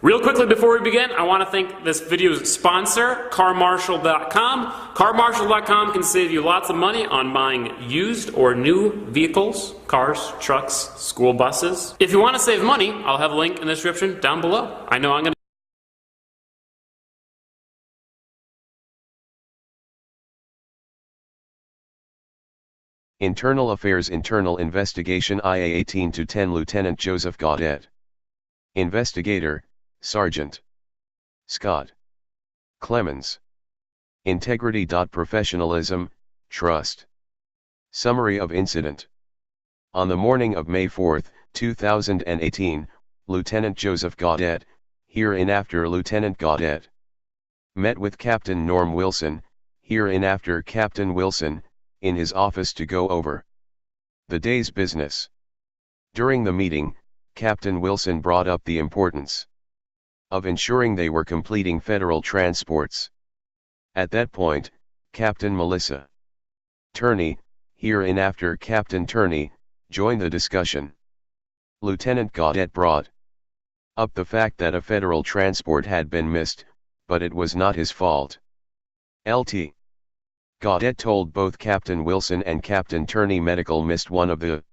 Real quickly before we begin, I want to thank this video's sponsor, CarMarshal.com. CarMarshal.com can save you lots of money on buying used or new vehicles, cars, trucks, school buses. If you want to save money, I'll have a link in the description down below. I know I'm going to Internal Affairs Internal Investigation IA 18-10 Lieutenant Joseph Gaudette. Investigator, Sergeant Scott Clemens. Integrity. Professionalism, trust. Summary of incident. On the morning of May 4, 2018, Lieutenant Joseph Gaudette, hereinafter Lieutenant Gaudette, met with Captain Norm Wilson, hereinafter Captain Wilson, in his office to go over the day's business. During the meeting, Captain Wilson brought up the importance of ensuring they were completing federal transports. At that point, Captain Melissa Turney, hereinafter Captain Turney, joined the discussion. Lieutenant Gaudette brought up the fact that a federal transport had been missed, but it was not his fault. Lt. Gaudette told both Captain Wilson and Captain Turney medical missed one of the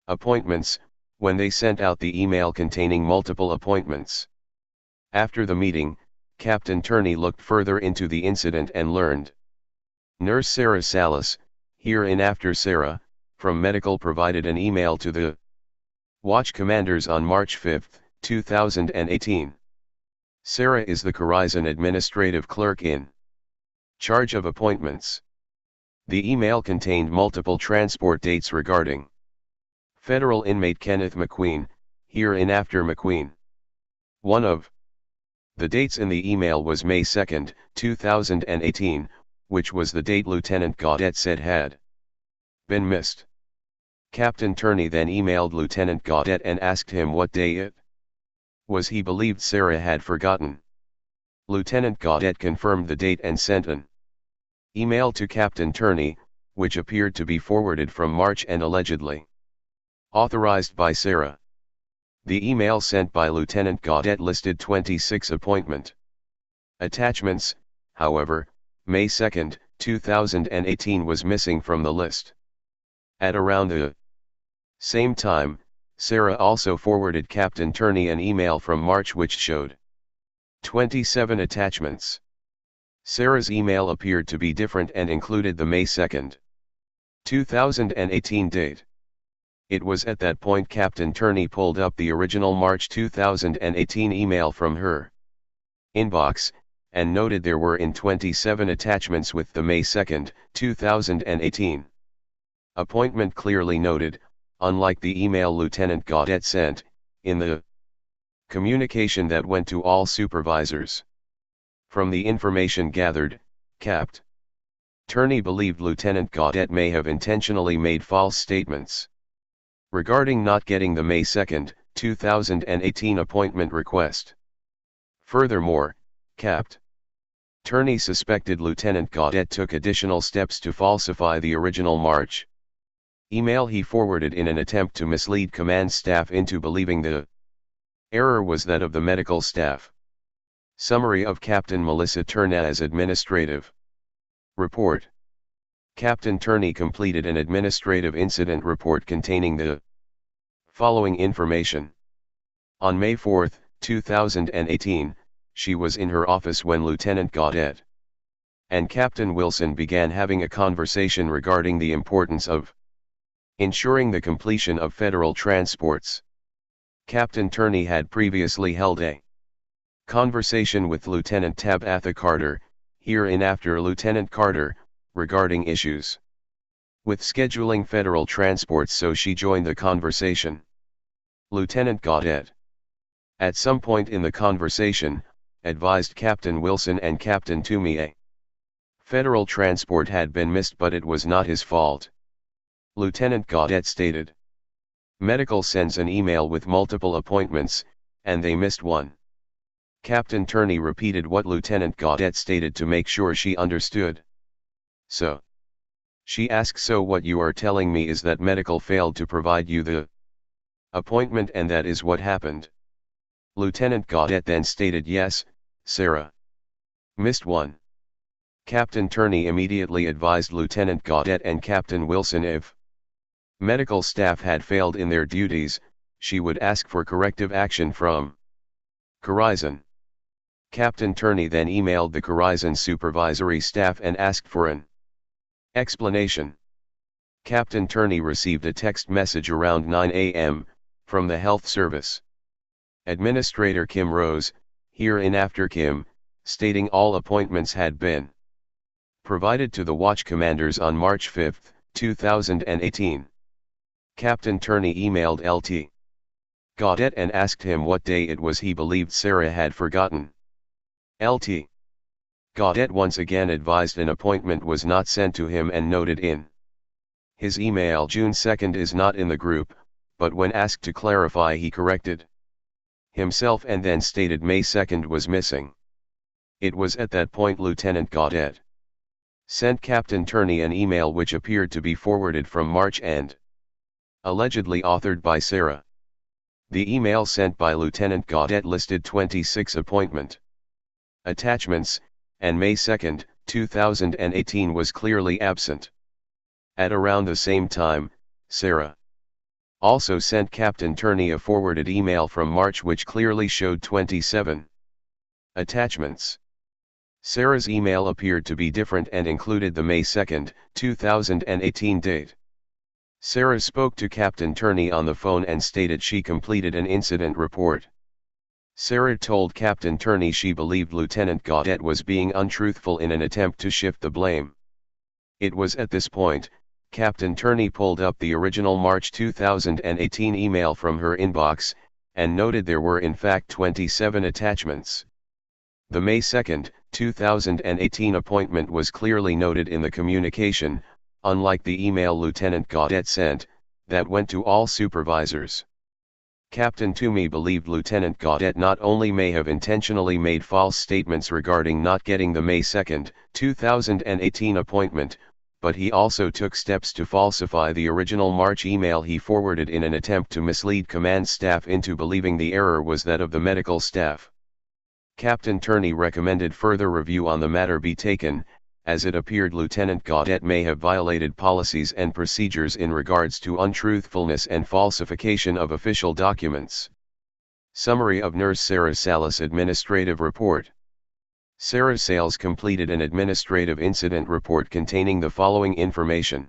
appointments, when they sent out the email containing multiple appointments. After the meeting, Captain Turney looked further into the incident and learned. Nurse Sarah Salas, hereinafter Sarah, from medical provided an email to the watch commanders on March 5, 2018. Sarah is the Corizon administrative clerk in charge of appointments. The email contained multiple transport dates regarding federal inmate Kenneth McQueen, hereinafter McQueen. One of the dates in the email was May 2, 2018, which was the date Lieutenant Gaudette said had been missed. Captain Turney then emailed Lieutenant Gaudette and asked him what day it was he believed Sarah had forgotten. Lieutenant Gaudette confirmed the date and sent an email to Captain Turney, which appeared to be forwarded from March and allegedly authorized by Sarah. The email sent by Lieutenant Gaudette listed 26 appointment attachments. However, May 2, 2018 was missing from the list. At around the same time, Sarah also forwarded Captain Turney an email from March which showed 27 attachments. Sarah's email appeared to be different and included the May 2, 2018 date. It was at that point Captain Turney pulled up the original March 2018 email from her inbox, and noted there were 27 attachments with the May 2, 2018 appointment clearly noted, unlike the email Lieutenant Gaudette sent, in the communication that went to all supervisors. From the information gathered, Capt. Turney believed Lieutenant Gaudette may have intentionally made false statements regarding not getting the May 2, 2018 appointment request. Furthermore, Capt. Turney suspected Lieutenant Gaudette took additional steps to falsify the original March email he forwarded in an attempt to mislead command staff into believing the error was that of the medical staff. Summary of Captain Melissa Turney's administrative report. Captain Turney completed an administrative incident report containing the following information. On May 4, 2018, she was in her office when Lieutenant Gaudette and Captain Wilson began having a conversation regarding the importance of ensuring the completion of federal transports. Captain Turney had previously held a conversation with Lieutenant Tabitha Carter, hereinafter Lieutenant Carter, regarding issues with scheduling federal transports, so she joined the conversation. Lieutenant Gaudette, at some point in the conversation, advised Captain Wilson and Captain Toomey a federal transport had been missed, but it was not his fault. Lieutenant Gaudette stated, "Medical sends an email with multiple appointments, and they missed one." Captain Turney repeated what Lieutenant Gaudette stated to make sure she understood. "So," she asked, "so what you are telling me is that medical failed to provide you the appointment, and that is what happened?" Lieutenant Gaudette then stated, "Yes, Sarah. Missed one." Captain Turney immediately advised Lieutenant Gaudette and Captain Wilson if medical staff had failed in their duties, she would ask for corrective action from Corizon. Captain Turney then emailed the Corizon supervisory staff and asked for an explanation. Captain Turney received a text message around 9 a.m. from the Health Service Administrator Kim Rose, hereinafter Kim, stating all appointments had been provided to the watch commanders on March 5, 2018. Captain Turney emailed Lt. Gaudette and asked him what day it was he believed Sarah had forgotten. Lt. Gaudette once again advised an appointment was not sent to him and noted in his email June 2 is not in the group, but when asked to clarify he corrected himself and then stated May 2 was missing. It was at that point Lieutenant Gaudette sent Captain Turney an email which appeared to be forwarded from March and allegedly authored by Sarah. The email sent by Lieutenant Gaudette listed 26 appointment attachments, and May 2, 2018 was clearly absent. At around the same time, Sarah also sent Captain Turney a forwarded email from March which clearly showed 27 attachments. Sarah's email appeared to be different and included the May 2, 2018 date. Sarah spoke to Captain Turney on the phone and stated she completed an incident report. Sarah told Captain Turney she believed Lieutenant Gaudette was being untruthful in an attempt to shift the blame. It was at this point, Captain Turney pulled up the original March 2018 email from her inbox, and noted there were in fact 27 attachments. The May 2, 2018 appointment was clearly noted in the communication, unlike the email Lieutenant Gaudette sent, that went to all supervisors. Captain Toomey believed Lieutenant Gaudette not only may have intentionally made false statements regarding not getting the May 2, 2018 appointment, but he also took steps to falsify the original March email he forwarded in an attempt to mislead command staff into believing the error was that of the medical staff. Captain Turney recommended further review on the matter be taken, as it appeared Lieutenant Gaudette may have violated policies and procedures in regards to untruthfulness and falsification of official documents. Summary of Nurse Sarah Salas Administrative Report. Sarah Sales completed an administrative incident report containing the following information.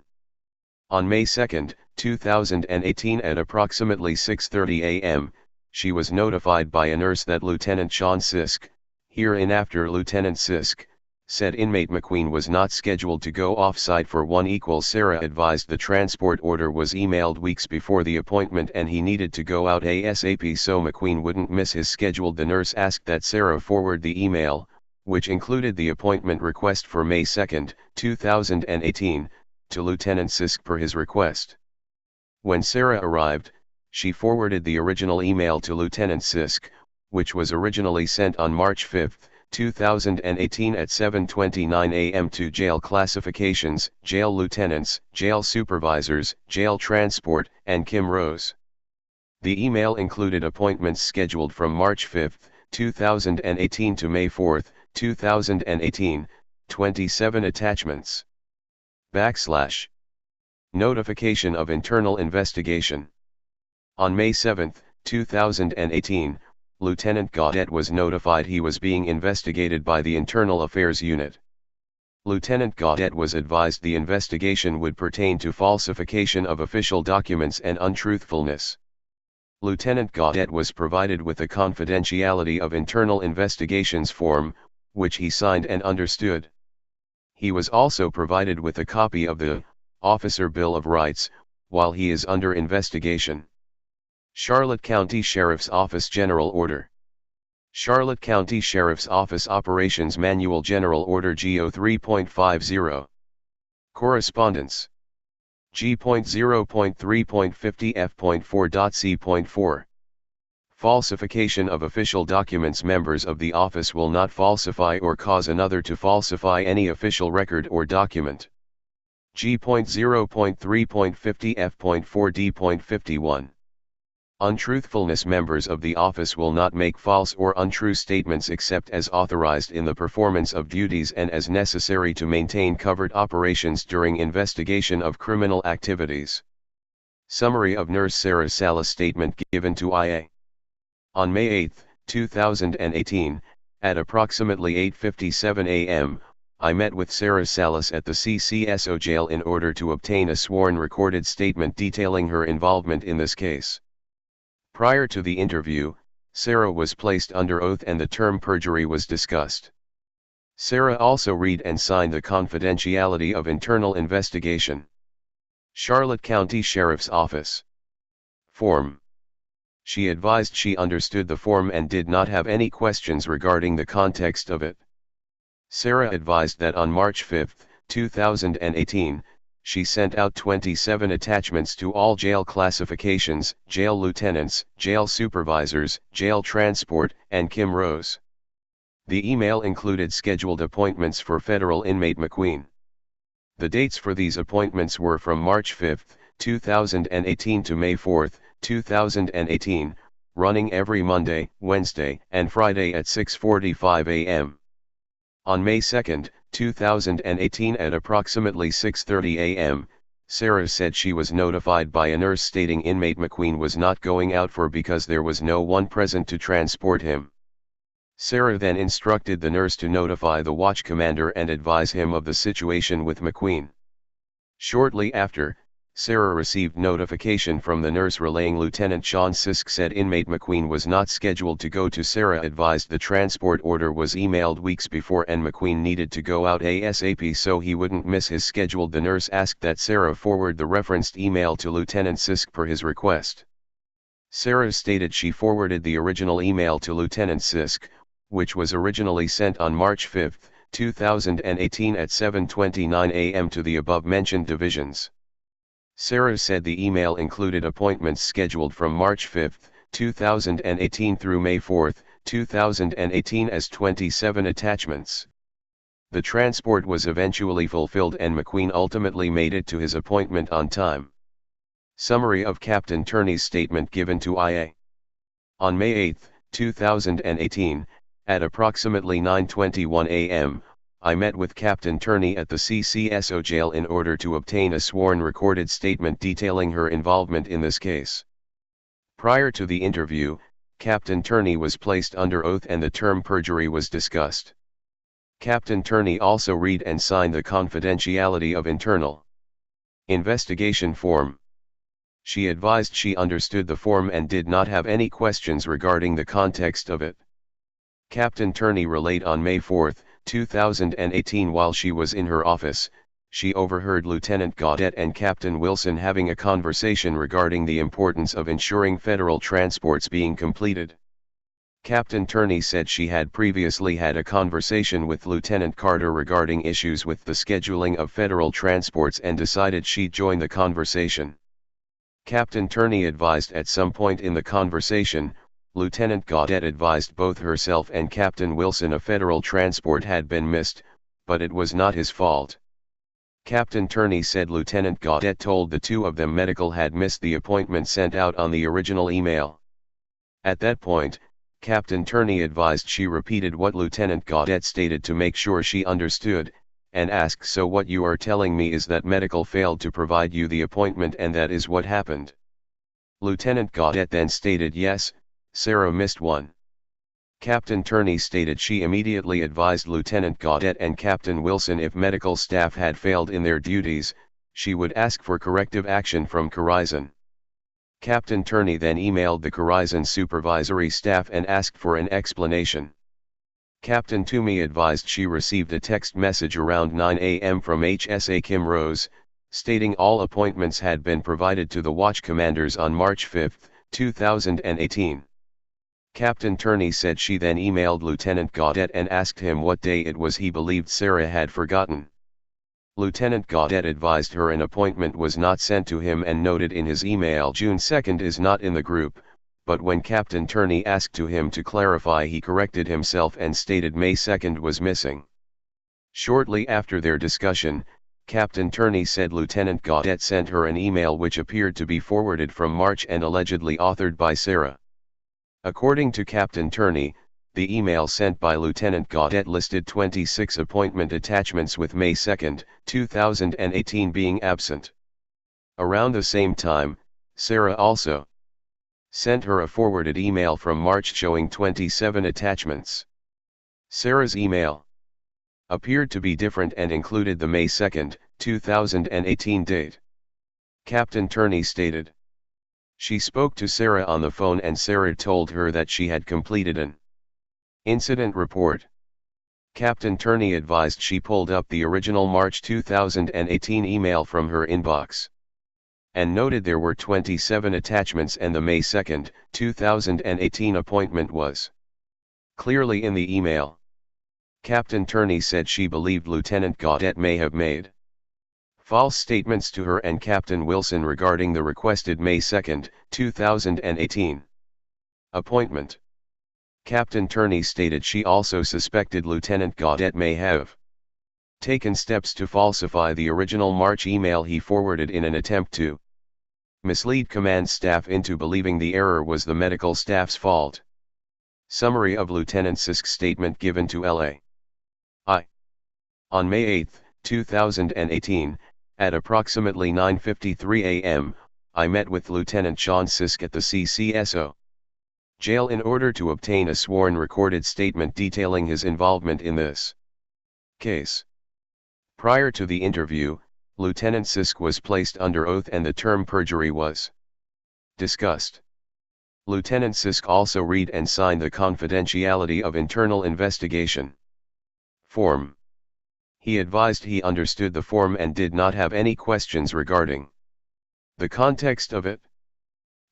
On May 2, 2018 at approximately 6:30 a.m., she was notified by a nurse that Lieutenant Sean Sisk, hereinafter Lieutenant Sisk, said inmate McQueen was not scheduled to go off-site for 1 = Sarah advised the transport order was emailed weeks before the appointment and he needed to go out ASAP so McQueen wouldn't miss his schedule. The nurse asked that Sarah forward the email, which included the appointment request for May 2, 2018, to Lieutenant Sisk per his request. When Sarah arrived, she forwarded the original email to Lieutenant Sisk, which was originally sent on March 5, 2018 at 7:29 a.m. to jail classifications, jail lieutenants, jail supervisors, jail transport, and Kim Rose. The email included appointments scheduled from March 5, 2018 to May 4, 2018, 27 attachments. / Notification of internal investigation. On May 7, 2018, Lieutenant Gaudette was notified he was being investigated by the Internal Affairs Unit. Lieutenant Gaudette was advised the investigation would pertain to falsification of official documents and untruthfulness. Lieutenant Gaudette was provided with the confidentiality of internal investigations form, which he signed and understood. He was also provided with a copy of the Officer Bill of Rights, while he is under investigation. Charlotte County Sheriff's Office General Order. Charlotte County Sheriff's Office Operations Manual General Order GO 3.50. Correspondence. G.0.3.50 F.4.C.4. Falsification of official documents. Members of the office will not falsify or cause another to falsify any official record or document. G.0.3.50 F.4D.51. Untruthfulness. Members of the office will not make false or untrue statements except as authorized in the performance of duties and as necessary to maintain covered operations during investigation of criminal activities. Summary of Nurse Sarah Salas' statement given to IA. On May 8, 2018, at approximately 8:57 a.m., I met with Sarah Salas at the CCSO jail in order to obtain a sworn recorded statement detailing her involvement in this case. Prior to the interview, Sarah was placed under oath and the term perjury was discussed. Sarah also read and signed the confidentiality of internal investigation. Charlotte County Sheriff's Office form. She advised she understood the form and did not have any questions regarding the context of it. Sarah advised that on March 5, 2018, she sent out 27 attachments to all jail classifications, jail lieutenants, jail supervisors, jail transport, and Kim Rose. The email included scheduled appointments for federal inmate McQueen. The dates for these appointments were from March 5, 2018 to May 4, 2018, running every Monday, Wednesday, and Friday at 6:45 a.m. On May 2, 2018 at approximately 6:30 a.m., Sarah said she was notified by a nurse stating inmate McQueen was not going out because there was no one present to transport him. Sarah then instructed the nurse to notify the watch commander and advise him of the situation with McQueen. Shortly after, Sarah received notification from the nurse relaying Lieutenant Sean Sisk said inmate McQueen was not scheduled to go to. Sarah advised the transport order was emailed weeks before and McQueen needed to go out ASAP so he wouldn't miss his schedule. The nurse asked that Sarah forward the referenced email to Lieutenant Sisk per his request. Sarah stated she forwarded the original email to Lieutenant Sisk, which was originally sent on March 5, 2018 at 7:29 a.m. to the above-mentioned divisions. Sarah said the email included appointments scheduled from March 5, 2018 through May 4, 2018 as 27 attachments. The transport was eventually fulfilled and McQueen ultimately made it to his appointment on time. Summary of Captain Turney's statement given to IA. On May 8, 2018, at approximately 9:21 a.m., I met with Captain Turney at the CCSO jail in order to obtain a sworn recorded statement detailing her involvement in this case. Prior to the interview, Captain Turney was placed under oath and the term perjury was discussed. Captain Turney also read and signed the confidentiality of internal investigation form. She advised she understood the form and did not have any questions regarding the context of it. Captain Turney relayed on May 4, 2018 while she was in her office, she overheard Lieutenant Gaudette and Captain Wilson having a conversation regarding the importance of ensuring federal transports being completed. Captain Turney said she had previously had a conversation with Lieutenant Carter regarding issues with the scheduling of federal transports and decided she'd join the conversation. Captain Turney advised at some point in the conversation, Lieutenant Gaudette advised both herself and Captain Wilson a federal transport had been missed, but it was not his fault. Captain Turney said Lieutenant Gaudette told the two of them medical had missed the appointment sent out on the original email. At that point, Captain Turney advised she repeated what Lieutenant Gaudette stated to make sure she understood, and asked, "So what you are telling me is that medical failed to provide you the appointment and that is what happened?" Lieutenant Gaudette then stated yes, Sarah missed one. Captain Turney stated she immediately advised Lieutenant Gaudette and Captain Wilson if medical staff had failed in their duties, she would ask for corrective action from Corizon. Captain Turney then emailed the Corizon supervisory staff and asked for an explanation. Captain Toomey advised she received a text message around 9 a.m. from HSA Kim Rose, stating all appointments had been provided to the watch commanders on March 5, 2018. Captain Turney said she then emailed Lieutenant Gaudette and asked him what day it was he believed Sarah had forgotten. Lieutenant Gaudette advised her an appointment was not sent to him and noted in his email June 2 is not in the group, but when Captain Turney asked to him to clarify he corrected himself and stated May 2 was missing. Shortly after their discussion, Captain Turney said Lieutenant Gaudette sent her an email which appeared to be forwarded from March and allegedly authored by Sarah. According to Captain Turney, the email sent by Lieutenant Gaudette listed 26 appointment attachments with May 2, 2018 being absent. Around the same time, Sarah also sent her a forwarded email from March showing 27 attachments. Sarah's email appeared to be different and included the May 2, 2018 date. Captain Turney stated. She spoke to Sarah on the phone and Sarah told her that she had completed an incident report. Captain Turney advised she pulled up the original March 2018 email from her inbox and noted there were 27 attachments and the May 2, 2018 appointment was clearly in the email. Captain Turney said she believed Lieutenant Gaudette may have made false statements to her and Captain Wilson regarding the requested May 2, 2018 appointment. Captain Turney stated she also suspected Lieutenant Gaudette may have taken steps to falsify the original March email he forwarded in an attempt to mislead command staff into believing the error was the medical staff's fault. Summary of Lieutenant Sisk's statement given to LA. On May 8, 2018, at approximately 9:53 a.m., I met with Lieutenant Sean Sisk at the CCSO jail in order to obtain a sworn recorded statement detailing his involvement in this case. Prior to the interview, Lieutenant Sisk was placed under oath and the term perjury was discussed. Lieutenant Sisk also read and signed the confidentiality of internal investigation form. He advised he understood the form and did not have any questions regarding the context of it.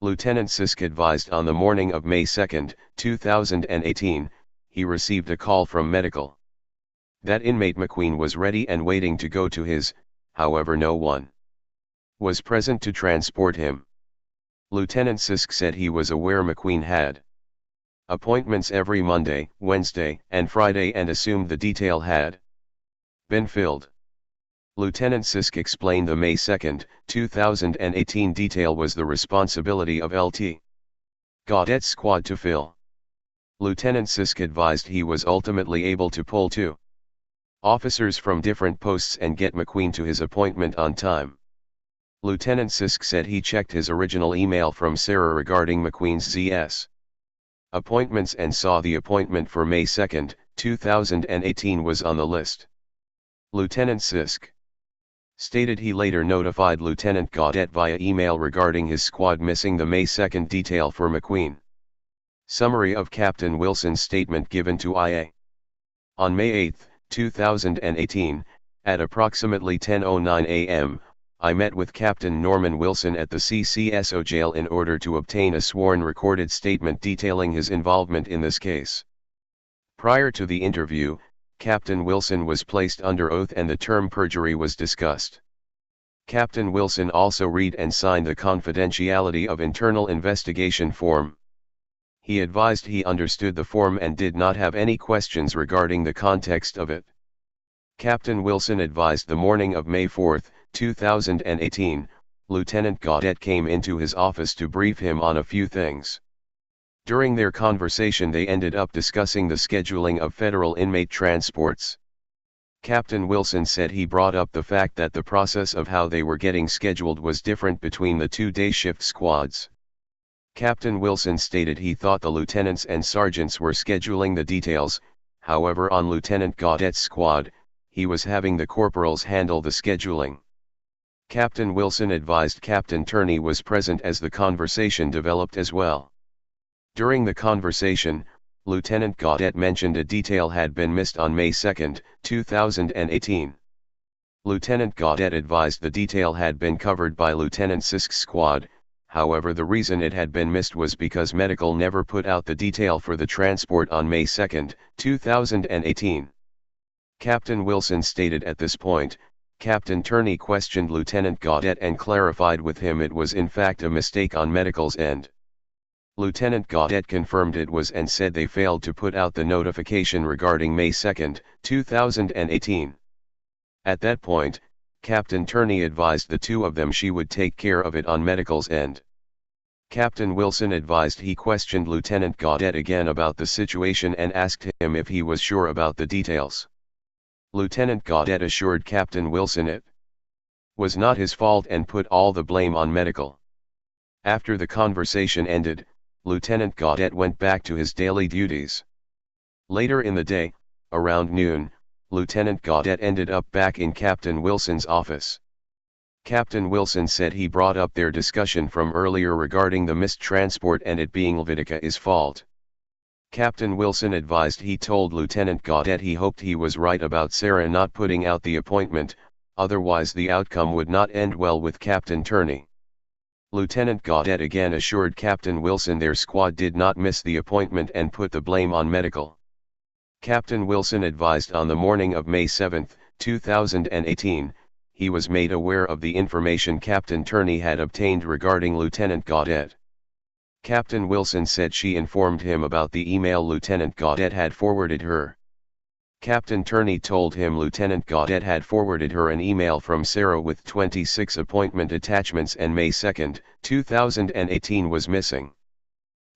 Lieutenant Sisk advised on the morning of May 2, 2018, he received a call from medical that inmate McQueen was ready and waiting to go to his, however no one was present to transport him. Lieutenant Sisk said he was aware McQueen had appointments every Monday, Wednesday, and Friday and assumed the detail had been filled. Lieutenant Sisk explained the May 2, 2018 detail was the responsibility of LT Gaudette's squad to fill. Lieutenant Sisk advised he was ultimately able to pull two officers from different posts and get McQueen to his appointment on time. Lieutenant Sisk said he checked his original email from Sarah regarding McQueen's ZS appointments and saw the appointment for May 2, 2018 was on the list. Lieutenant Sisk stated he later notified Lieutenant Gaudette via email regarding his squad missing the May 2 detail for McQueen. Summary of Captain Wilson's statement given to IA. On May 8, 2018, at approximately 10:09 a.m., I met with Captain Norman Wilson at the CCSO jail in order to obtain a sworn recorded statement detailing his involvement in this case. Prior to the interview, Captain Wilson was placed under oath and the term perjury was discussed. Captain Wilson also read and signed the confidentiality of internal investigation form. He advised he understood the form and did not have any questions regarding the context of it. Captain Wilson advised the morning of May 4, 2018, Lieutenant Gaudette came into his office to brief him on a few things. During their conversation they ended up discussing the scheduling of federal inmate transports. Captain Wilson said he brought up the fact that the process of how they were getting scheduled was different between the two day shift squads. Captain Wilson stated he thought the lieutenants and sergeants were scheduling the details, however on Lieutenant Gaudette's squad, he was having the corporals handle the scheduling. Captain Wilson advised Captain Turney was present as the conversation developed as well. During the conversation, Lieutenant Gaudette mentioned a detail had been missed on May 2, 2018. Lieutenant Gaudette advised the detail had been covered by Lieutenant Sisk's squad, however the reason it had been missed was because medical never put out the detail for the transport on May 2, 2018. Captain Wilson stated at this point, Captain Turney questioned Lieutenant Gaudette and clarified with him it was in fact a mistake on medical's end. Lieutenant Gaudette confirmed it was and said they failed to put out the notification regarding May 2, 2018. At that point, Captain Turney advised the two of them she would take care of it on medical's end. Captain Wilson advised he questioned Lieutenant Gaudette again about the situation and asked him if he was sure about the details. Lieutenant Gaudette assured Captain Wilson it was not his fault and put all the blame on medical. After the conversation ended, Lieutenant Gaudette went back to his daily duties. Later in the day, around noon, Lieutenant Gaudette ended up back in Captain Wilson's office. Captain Wilson said he brought up their discussion from earlier regarding the missed transport and it being Levitica's fault. Captain Wilson advised he told Lieutenant Gaudette he hoped he was right about Sarah not putting out the appointment, otherwise the outcome would not end well with Captain Turney. Lieutenant Gaudette again assured Captain Wilson their squad did not miss the appointment and put the blame on medical. Captain Wilson advised on the morning of May 7, 2018, he was made aware of the information Captain Turney had obtained regarding Lieutenant Gaudette. Captain Wilson said she informed him about the email Lieutenant Gaudette had forwarded her. Captain Turney told him Lieutenant Gaudette had forwarded her an email from Sarah with 26 appointment attachments and May 2, 2018 was missing.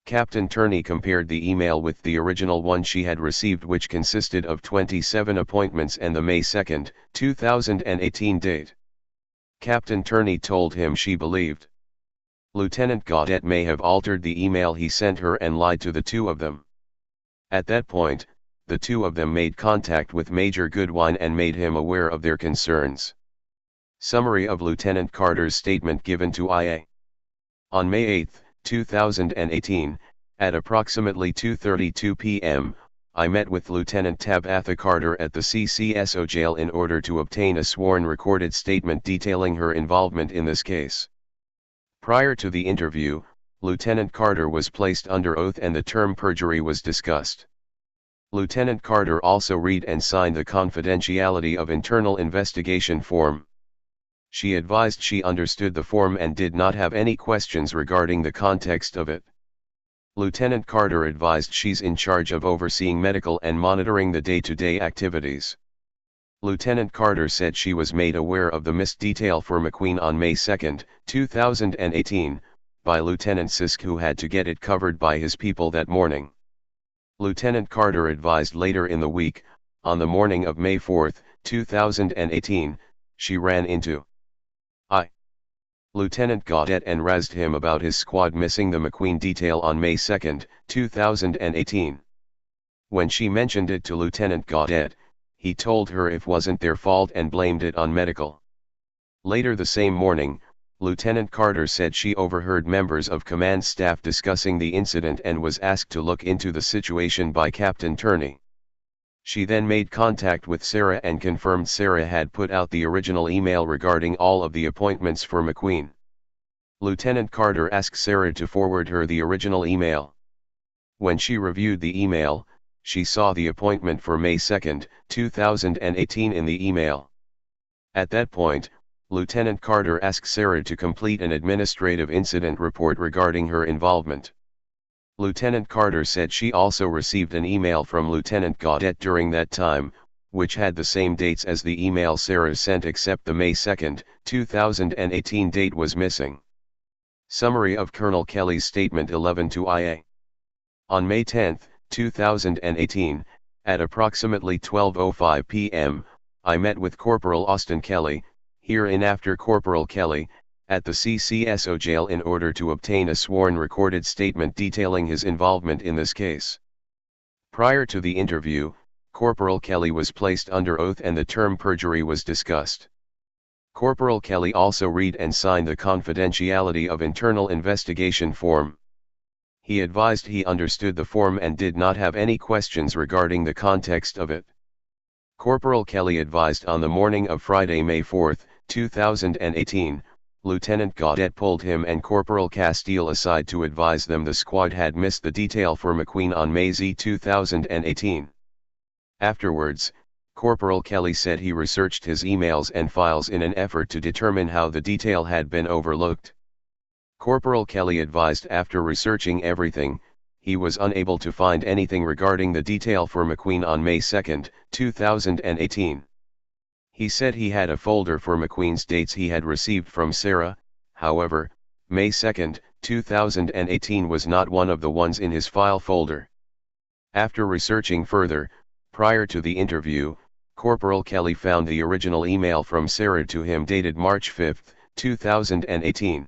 Captain Turney compared the email with the original one she had received, which consisted of 27 appointments and the May 2, 2018 date. Captain Turney told him she believed Lieutenant Gaudette may have altered the email he sent her and lied to the two of them. At that point, the two of them made contact with Major Goodwine and made him aware of their concerns. Summary of Lieutenant Carter's statement given to IA. On May 8, 2018, at approximately 2:32 p.m., I met with Lieutenant Tabitha Carter at the CCSO jail in order to obtain a sworn recorded statement detailing her involvement in this case. Prior to the interview, Lieutenant Carter was placed under oath and the term perjury was discussed. Lieutenant Carter also read and signed the confidentiality of internal investigation form. She advised she understood the form and did not have any questions regarding the context of it. Lieutenant Carter advised she's in charge of overseeing medical and monitoring the day-to-day activities. Lieutenant Carter said she was made aware of the missed detail for McQueen on May 2, 2018, by Lieutenant Sisk, who had to get it covered by his people that morning. Lieutenant Carter advised later in the week, on the morning of May 4, 2018, she ran into Lieutenant Gaudette and razzed him about his squad missing the McQueen detail on May 2, 2018. When she mentioned it to Lieutenant Gaudette, he told her it wasn't their fault and blamed it on medical. Later the same morning, Lieutenant Carter said she overheard members of command staff discussing the incident and was asked to look into the situation by Captain Turney. She then made contact with Sarah and confirmed Sarah had put out the original email regarding all of the appointments for McQueen. Lieutenant Carter asked Sarah to forward her the original email. When she reviewed the email, she saw the appointment for May 2, 2018 in the email. At that point, Lieutenant Carter asked Sarah to complete an administrative incident report regarding her involvement. Lieutenant Carter said she also received an email from Lieutenant Gaudette during that time, which had the same dates as the email Sarah sent except the May 2, 2018 date was missing. Summary of Colonel Kelly's statement 11 to IA. On May 10, 2018, at approximately 12:05 p.m., I met with Corporal Austin Kelly, hereinafter Corporal Kelly, at the CCSO jail in order to obtain a sworn recorded statement detailing his involvement in this case. Prior to the interview, Corporal Kelly was placed under oath and the term perjury was discussed. Corporal Kelly also read and signed the confidentiality of internal investigation form. He advised he understood the form and did not have any questions regarding the context of it. Corporal Kelly advised on the morning of Friday, May 4, 2018, Lieutenant Gaudette pulled him and Corporal Castile aside to advise them the squad had missed the detail for McQueen on May 2018. Afterwards, Corporal Kelly said he researched his emails and files in an effort to determine how the detail had been overlooked. Corporal Kelly advised after researching everything, he was unable to find anything regarding the detail for McQueen on May 2, 2018. He said he had a folder for McQueen's dates he had received from Sarah. However, May 2, 2018 was not one of the ones in his file folder. After researching further, prior to the interview, Corporal Kelly found the original email from Sarah to him dated March 5, 2018.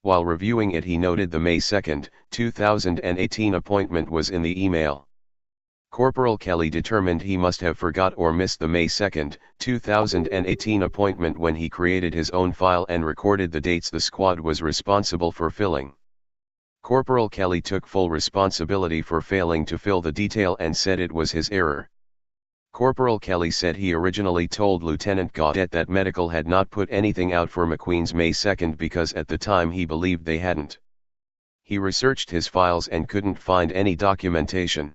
While reviewing it, he noted the May 2, 2018 appointment was in the email. Corporal Kelly determined he must have forgot or missed the May 2, 2018 appointment when he created his own file and recorded the dates the squad was responsible for filling. Corporal Kelly took full responsibility for failing to fill the detail and said it was his error. Corporal Kelly said he originally told Lieutenant Gaudette that medical had not put anything out for McQueen's May 2 because at the time he believed they hadn't. He researched his files and couldn't find any documentation.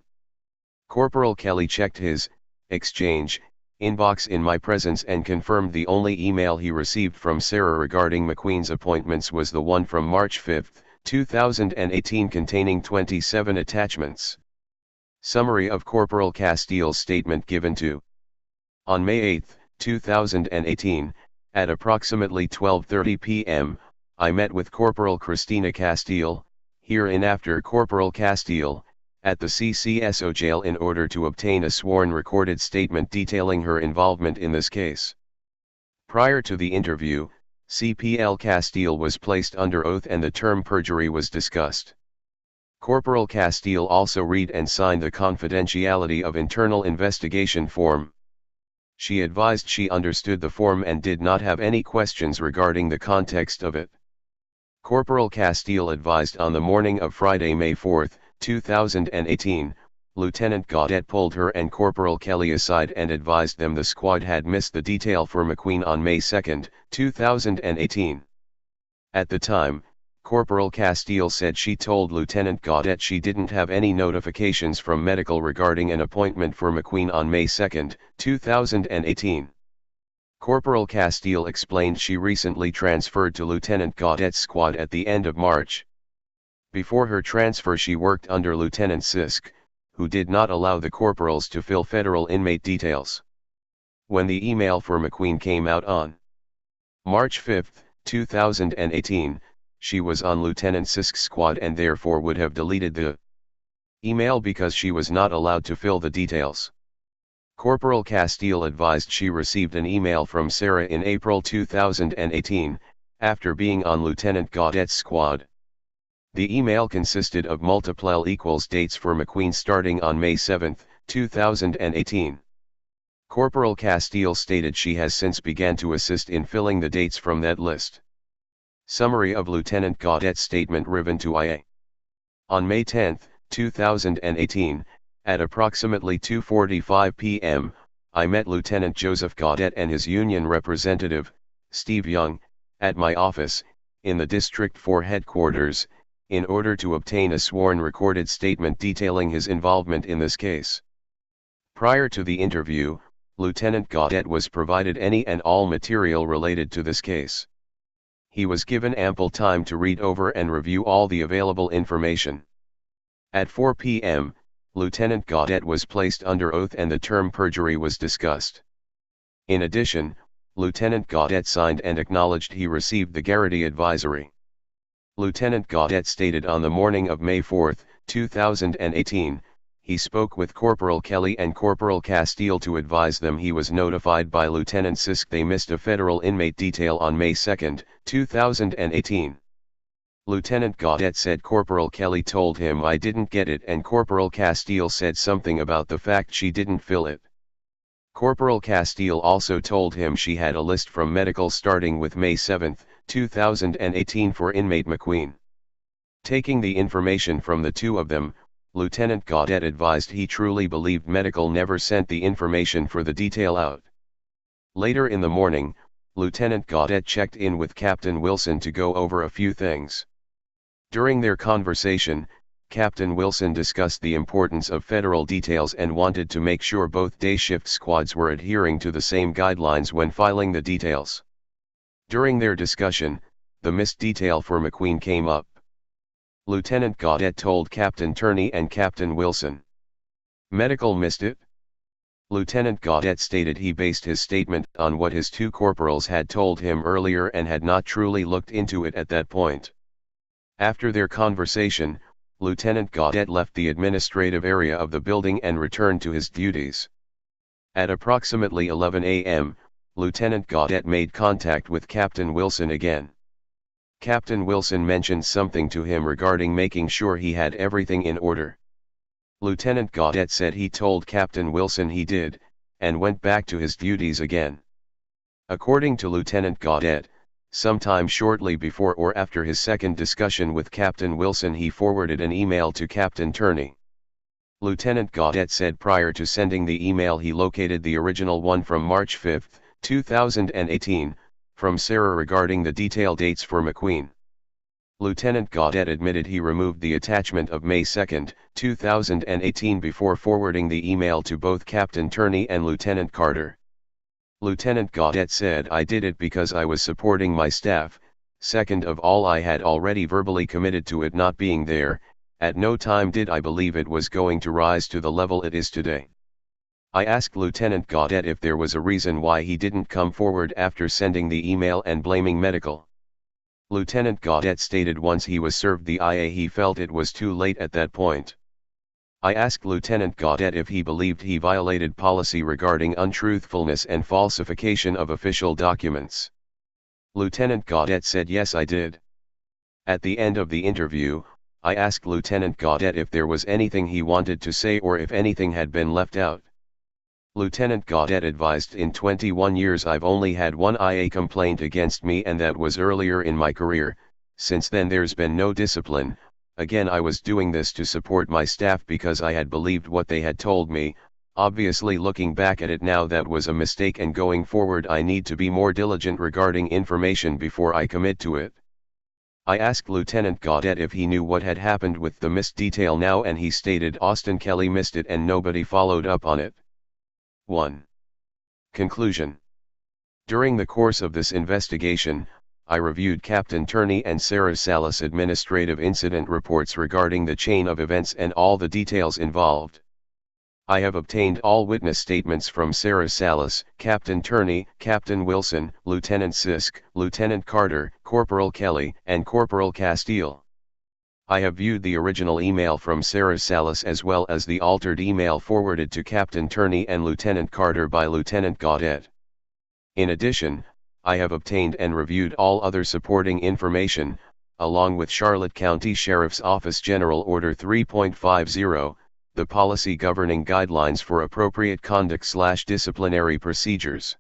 Corporal Kelly checked his exchange inbox in my presence and confirmed the only email he received from Sarah regarding McQueen's appointments was the one from March 5, 2018 containing 27 attachments. Summary of Corporal Castile's statement given to. On May 8, 2018, at approximately 12:30 p.m., I met with Corporal Christina Castile, hereinafter Corporal Castile, at the CCSO jail in order to obtain a sworn recorded statement detailing her involvement in this case. Prior to the interview, CPL Castile was placed under oath and the term perjury was discussed. Corporal Castile also read and signed the confidentiality of internal investigation form. She advised she understood the form and did not have any questions regarding the context of it. Corporal Castile advised on the morning of Friday, May 4, 2018, Lieutenant Gaudette pulled her and Corporal Kelly aside and advised them the squad had missed the detail for McQueen on May 2, 2018. At the time, Corporal Castile said she told Lieutenant Gaudette she didn't have any notifications from medical regarding an appointment for McQueen on May 2, 2018. Corporal Castile explained she recently transferred to Lieutenant Gaudette's squad at the end of March. Before her transfer she worked under Lieutenant Sisk, who did not allow the corporals to fill federal inmate details. When the email for McQueen came out on March 5, 2018, she was on Lieutenant Sisk's squad and therefore would have deleted the email because she was not allowed to fill the details. Corporal Castile advised she received an email from Sarah in April 2018, after being on Lieutenant Gaudette's squad. The email consisted of multiple equals dates for McQueen starting on May 7, 2018. Corporal Castile stated she has since began to assist in filling the dates from that list. Summary of Lieutenant Gaudette's statement given to IA. On May 10, 2018, at approximately 2:45 p.m., I met Lieutenant Joseph Gaudette and his union representative, Steve Young, at my office, in the District 4 headquarters, in order to obtain a sworn recorded statement detailing his involvement in this case. Prior to the interview, Lieutenant Gaudette was provided any and all material related to this case. He was given ample time to read over and review all the available information. At 4 p.m., Lieutenant Gaudette was placed under oath and the term perjury was discussed. In addition, Lieutenant Gaudette signed and acknowledged he received the Garrity advisory. Lieutenant Gaudette stated on the morning of May 4, 2018, he spoke with Corporal Kelly and Corporal Castile to advise them he was notified by Lieutenant Sisk they missed a federal inmate detail on May 2, 2018. Lieutenant Gaudette said Corporal Kelly told him I didn't get it and Corporal Castile said something about the fact she didn't fill it. Corporal Castile also told him she had a list from medical starting with May 7, 2018 for inmate McQueen. Taking the information from the two of them, Lieutenant Gaudette advised he truly believed medical never sent the information for the detail out. Later in the morning, Lieutenant Gaudette checked in with Captain Wilson to go over a few things. During their conversation, Captain Wilson discussed the importance of federal details and wanted to make sure both day shift squads were adhering to the same guidelines when filing the details. During their discussion, the missed detail for McQueen came up. Lieutenant Gaudette told Captain Turney and Captain Wilson. Medical missed it? Lieutenant Gaudette stated he based his statement on what his two corporals had told him earlier and had not truly looked into it at that point. After their conversation, Lieutenant Gaudette left the administrative area of the building and returned to his duties. At approximately 11 a.m., Lieutenant Gaudette made contact with Captain Wilson again. Captain Wilson mentioned something to him regarding making sure he had everything in order. Lieutenant Gaudette said he told Captain Wilson he did, and went back to his duties again. According to Lieutenant Gaudette, sometime shortly before or after his second discussion with Captain Wilson he forwarded an email to Captain Turney. Lieutenant Gaudette said prior to sending the email he located the original one from March 5, 2018, from Sarah regarding the detail dates for McQueen. Lieutenant Gaudette admitted he removed the attachment of May 2, 2018 before forwarding the email to both Captain Turney and Lieutenant Carter. Lieutenant Gaudette said, "I did it because I was supporting my staff. Second of all, I had already verbally committed to it not being there. At no time did I believe it was going to rise to the level it is today." I asked Lieutenant Gaudette if there was a reason why he didn't come forward after sending the email and blaming medical. Lieutenant Gaudette stated once he was served the IA he felt it was too late at that point. I asked Lieutenant Gaudette if he believed he violated policy regarding untruthfulness and falsification of official documents. Lieutenant Gaudette said yes, I did. At the end of the interview, I asked Lieutenant Gaudette if there was anything he wanted to say or if anything had been left out. Lieutenant Gaudette advised, "In 21 years I've only had one IA complaint against me, and that was earlier in my career. Since then there's been no discipline. Again, I was doing this to support my staff because I had believed what they had told me. Obviously, looking back at it now, that was a mistake, and going forward I need to be more diligent regarding information before I commit to it." I asked Lieutenant Gaudette if he knew what had happened with the missed detail now, and he stated Austin Kelly missed it and nobody followed up on it. 1. Conclusion. During the course of this investigation, I reviewed Captain Turney and Sarah Salas' administrative incident reports regarding the chain of events and all the details involved. I have obtained all witness statements from Sarah Salas, Captain Turney, Captain Wilson, Lieutenant Sisk, Lieutenant Carter, Corporal Kelly, and Corporal Castile. I have viewed the original email from Sarah Salas as well as the altered email forwarded to Captain Turney and Lieutenant Carter by Lieutenant Gaudette. In addition, I have obtained and reviewed all other supporting information, along with Charlotte County Sheriff's Office General Order 3.50, the policy governing guidelines for appropriate conduct/disciplinary procedures.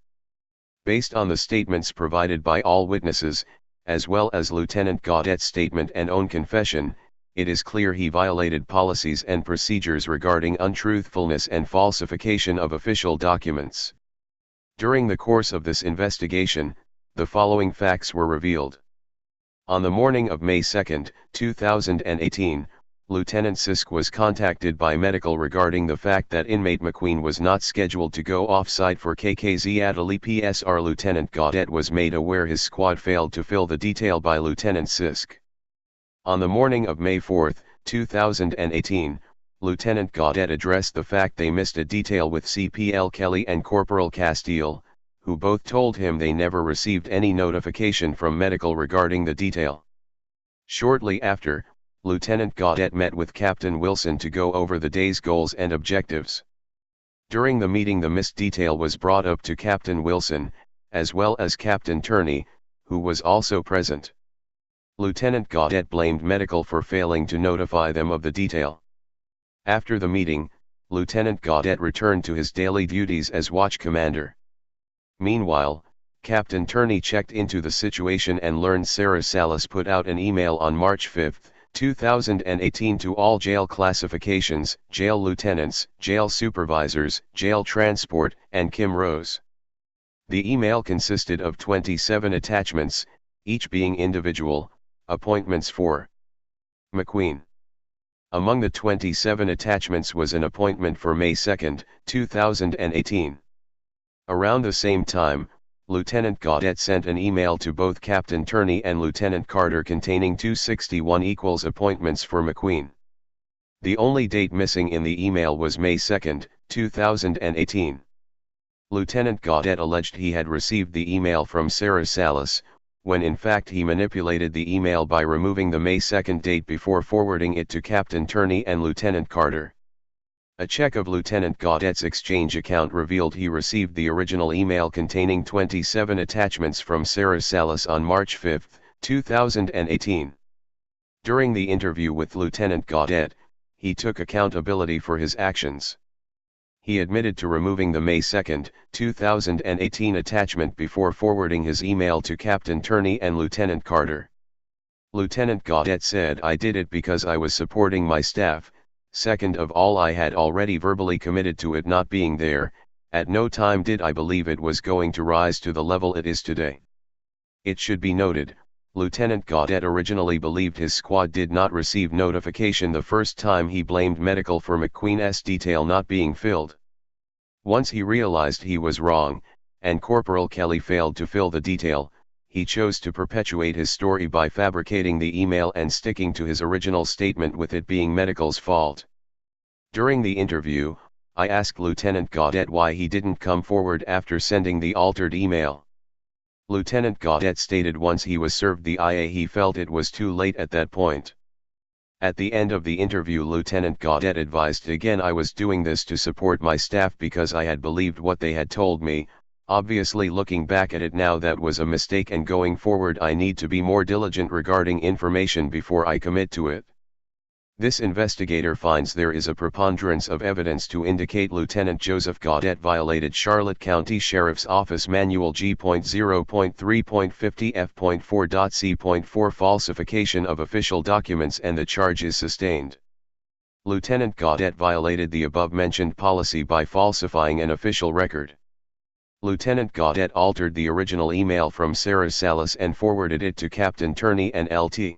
Based on the statements provided by all witnesses, as well as Lieutenant Gaudette's statement and own confession, it is clear he violated policies and procedures regarding untruthfulness and falsification of official documents. During the course of this investigation, the following facts were revealed. On the morning of May 2, 2018, Lieutenant Sisk was contacted by medical regarding the fact that inmate McQueen was not scheduled to go off-site for KKZ Italy PSR. Lieutenant Gaudette was made aware his squad failed to fill the detail by Lieutenant Sisk. On the morning of May 4, 2018, Lieutenant Gaudette addressed the fact they missed a detail with CPL Kelly and Corporal Castile, who both told him they never received any notification from medical regarding the detail. Shortly after, Lieutenant Gaudette met with Captain Wilson to go over the day's goals and objectives. During the meeting, the missed detail was brought up to Captain Wilson, as well as Captain Turney, who was also present. Lieutenant Gaudette blamed medical for failing to notify them of the detail. After the meeting, Lieutenant Gaudette returned to his daily duties as watch commander. Meanwhile, Captain Turney checked into the situation and learned Sarah Salas put out an email on March 5, 2018 to all jail classifications, jail lieutenants, jail supervisors, jail transport, and Kim Rose. The email consisted of 27 attachments, each being individual appointments for McQueen. Among the 27 attachments was an appointment for May 2, 2018. Around the same time, Lieutenant Gaudette sent an email to both Captain Turney and Lieutenant Carter containing 261 appointments for McQueen. The only date missing in the email was May 2, 2018. Lieutenant Gaudette alleged he had received the email from Sarah Salas, when in fact he manipulated the email by removing the May 2 date before forwarding it to Captain Turney and Lieutenant Carter. A check of Lieutenant Gaudette's exchange account revealed he received the original email containing 27 attachments from Sarah Salas on March 5, 2018. During the interview with Lieutenant Gaudette, he took accountability for his actions. He admitted to removing the May 2, 2018 attachment before forwarding his email to Captain Turney and Lieutenant Carter. Lieutenant Gaudette said, "I did it because I was supporting my staff. Second of all, I had already verbally committed to it not being there. At no time did I believe it was going to rise to the level it is today." It should be noted, Lieutenant Gaudette originally believed his squad did not receive notification the first time he blamed medical for McQueen's detail not being filled. Once he realized he was wrong, and Corporal Kelly failed to fill the detail, he chose to perpetuate his story by fabricating the email and sticking to his original statement with it being medical's fault. During the interview, I asked Lieutenant Gaudette why he didn't come forward after sending the altered email. Lieutenant Gaudette stated once he was served the IA he felt it was too late at that point. At the end of the interview, Lieutenant Gaudette advised again, "I was doing this to support my staff because I had believed what they had told me. Obviously, looking back at it now, that was a mistake, and going forward I need to be more diligent regarding information before I commit to it." This investigator finds there is a preponderance of evidence to indicate Lieutenant Joseph Gaudette violated Charlotte County Sheriff's Office Manual G.0.3.50 F.4.C.4 falsification of official documents, and the charge is sustained. Lieutenant Gaudette violated the above-mentioned policy by falsifying an official record. Lieutenant Gaudette altered the original email from Sarah Salas and forwarded it to Captain Turney and Lt.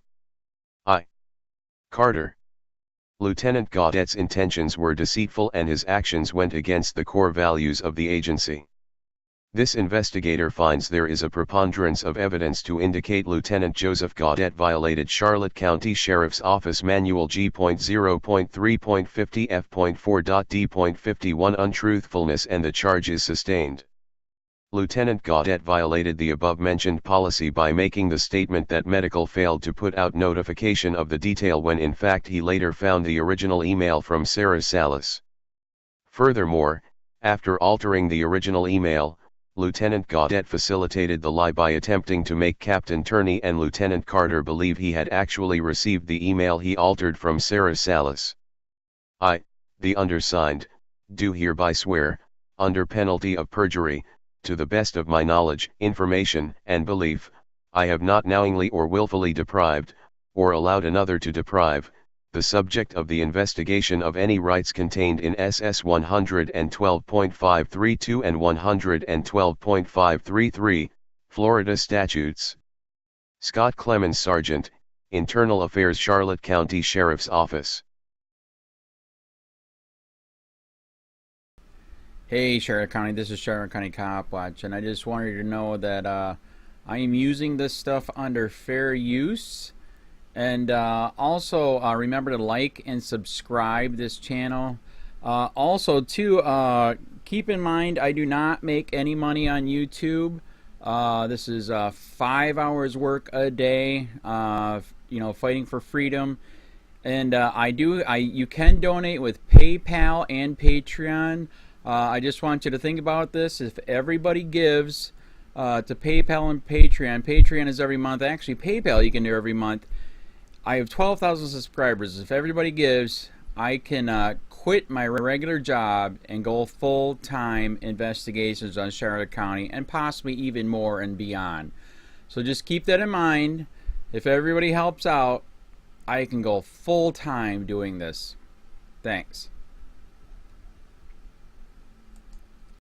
I. Carter. Lieutenant Gaudette's intentions were deceitful and his actions went against the core values of the agency. This investigator finds there is a preponderance of evidence to indicate Lieutenant Joseph Gaudette violated Charlotte County Sheriff's Office Manual G.0.3.50 F.4.D.51 untruthfulness, and the charge is sustained. Lieutenant Gaudette violated the above-mentioned policy by making the statement that medical failed to put out notification of the detail when in fact he later found the original email from Sarah Salas. Furthermore, after altering the original email, Lieutenant Gaudette facilitated the lie by attempting to make Captain Turney and Lieutenant Carter believe he had actually received the email he altered from Sarah Salas. I, the undersigned, do hereby swear, under penalty of perjury, to the best of my knowledge, information, and belief, I have not knowingly or willfully deprived, or allowed another to deprive, the subject of the investigation of any rights contained in SS 112.532 and 112.533, Florida statutes. Scott Clemens, Sergeant, Internal Affairs, Charlotte County Sheriff's Office. Hey Charlotte County, this is Charlotte County Copwatch, and I just wanted you to know that I am using this stuff under fair use. And also remember to like and subscribe this channel. Also too, keep in mind I do not make any money on YouTube. This is 5 hours work a day, you know, fighting for freedom. And you can donate with PayPal and Patreon. I just want you to think about this. If everybody gives to PayPal and Patreon, Patreon is every month. Actually, PayPal you can do every month. I have 12,000 subscribers. If everybody gives, I can quit my regular job and go full-time investigations on Charlotte County and possibly even more and beyond. So just keep that in mind. If everybody helps out, I can go full-time doing this. Thanks.